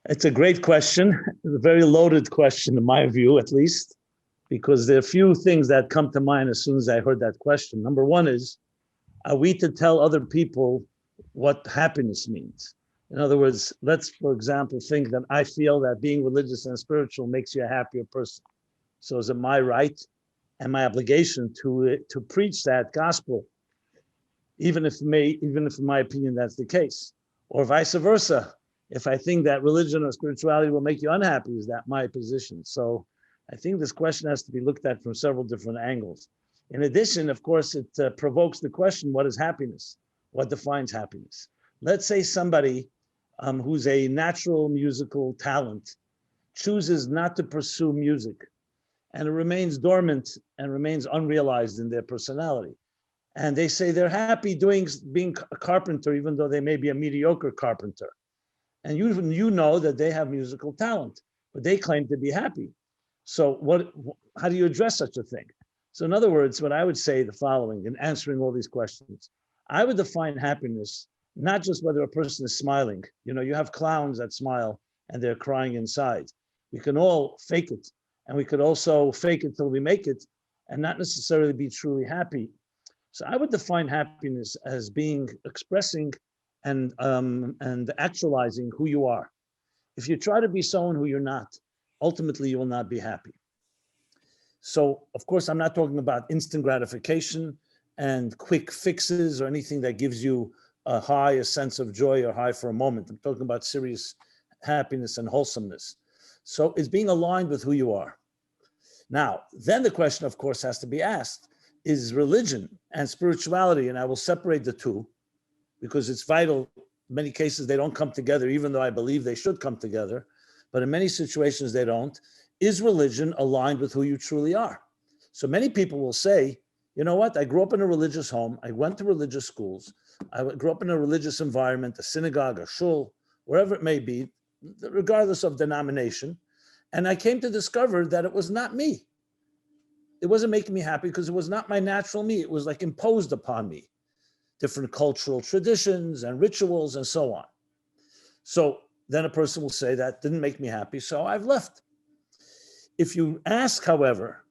It's a great question. It's a very loaded question, in my view, at least, because there are a few things that come to mind as soon as I heard that question. Number one is, are we to tell other people what happiness means? In other words, let's, for example, think that I feel that being religious and spiritual makes you a happier person. So is it my right and my obligation to preach that gospel, even if in my opinion that's the case, or vice versa? If I think that religion or spirituality will make you unhappy, is that my position? So I think this question has to be looked at from several different angles. In addition, of course, it provokes the question, what is happiness? What defines happiness? Let's say somebody who's a natural musical talent chooses not to pursue music, and it remains dormant and remains unrealized in their personality. And they say they're happy being a carpenter, even though they may be a mediocre carpenter. And you know that they have musical talent, but they claim to be happy. So how do you address such a thing? So in other words, what I would say the following in answering all these questions, I would define happiness, not just whether a person is smiling. You know, you have clowns that smile and they're crying inside. We can all fake it, and we could also fake it till we make it and not necessarily be truly happy. So I would define happiness as expressing and actualizing who you are. If you try to be someone who you're not, ultimately you will not be happy. So, of course, I'm not talking about instant gratification and quick fixes or anything that gives you a sense of joy or high for a moment. I'm talking about serious happiness and wholesomeness. So it's being aligned with who you are. Now, then the question, of course, has to be asked, is religion and spirituality, and I will separate the two because it's vital. In many cases, they don't come together, even though I believe they should come together. But in many situations, they don't. Is religion aligned with who you truly are? So many people will say, you know what? I grew up in a religious home. I went to religious schools. I grew up in a religious environment, a synagogue, a shul, wherever it may be, regardless of denomination. And I came to discover that it was not me. It wasn't making me happy because it was not my natural me. It was like imposed upon me, different cultural traditions and rituals and so on. So then a person will say that didn't make me happy, so I've left. If you ask, however,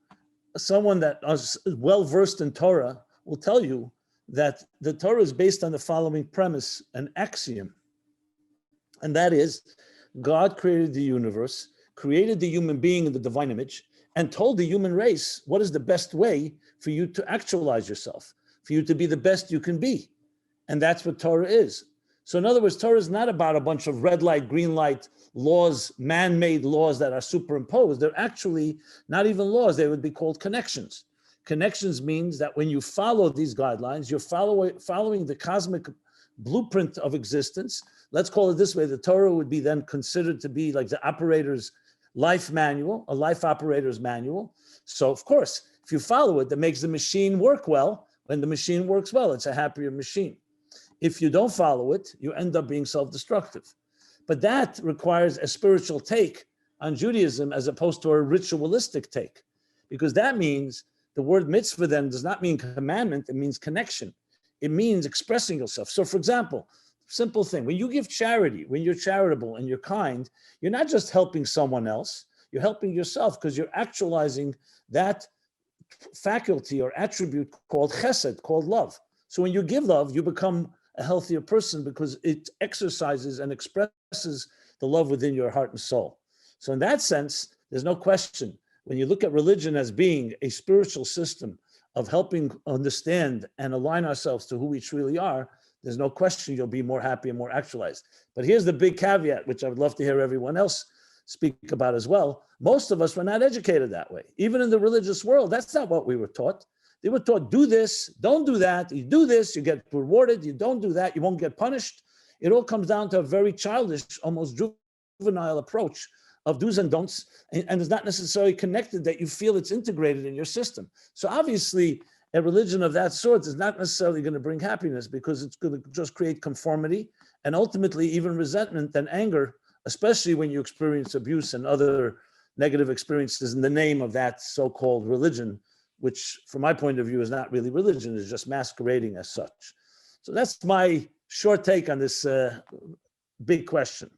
someone that is well-versed in Torah will tell you that the Torah is based on the following premise, an axiom, and that is God created the universe, created the human being in the divine image, and told the human race what is the best way for you to actualize yourself, for you to be the best you can be. And that's what Torah is. So in other words, Torah is not about a bunch of red light, green light laws, man-made laws that are superimposed. They're actually not even laws. They would be called connections. Connections means that when you follow these guidelines, you're following the cosmic blueprint of existence. Let's call it this way. The Torah would be then considered to be like the operator's life manual, a life operator's manual. So of course, if you follow it, that makes the machine work well. When the machine works well, it's a happier machine. If you don't follow it, you end up being self-destructive. But that requires a spiritual take on Judaism as opposed to a ritualistic take, because that means the word mitzvah then does not mean commandment, it means connection. It means expressing yourself. So for example, simple thing, when you give charity, when you're charitable and you're kind, you're not just helping someone else, you're helping yourself because you're actualizing that faculty or attribute called chesed, called love. So when you give love, you become a healthier person because it exercises and expresses the love within your heart and soul. So in that sense, there's no question. When you look at religion as being a spiritual system of helping understand and align ourselves to who we truly are, there's no question you'll be more happy and more actualized. But here's the big caveat, which I would love to hear everyone else speak about as well. Most of us were not educated that way. Even in the religious world, that's not what we were taught. They were taught, do this, don't do that. You do this, you get rewarded. You don't do that, you won't get punished. It all comes down to a very childish, almost juvenile approach of do's and don'ts, and is not necessarily connected that you feel it's integrated in your system. So obviously, a religion of that sort is not necessarily going to bring happiness because it's going to just create conformity and ultimately even resentment and anger, especially when you experience abuse and other negative experiences in the name of that so-called religion, which from my point of view is not really religion, is just masquerading as such. So that's my short take on this big question.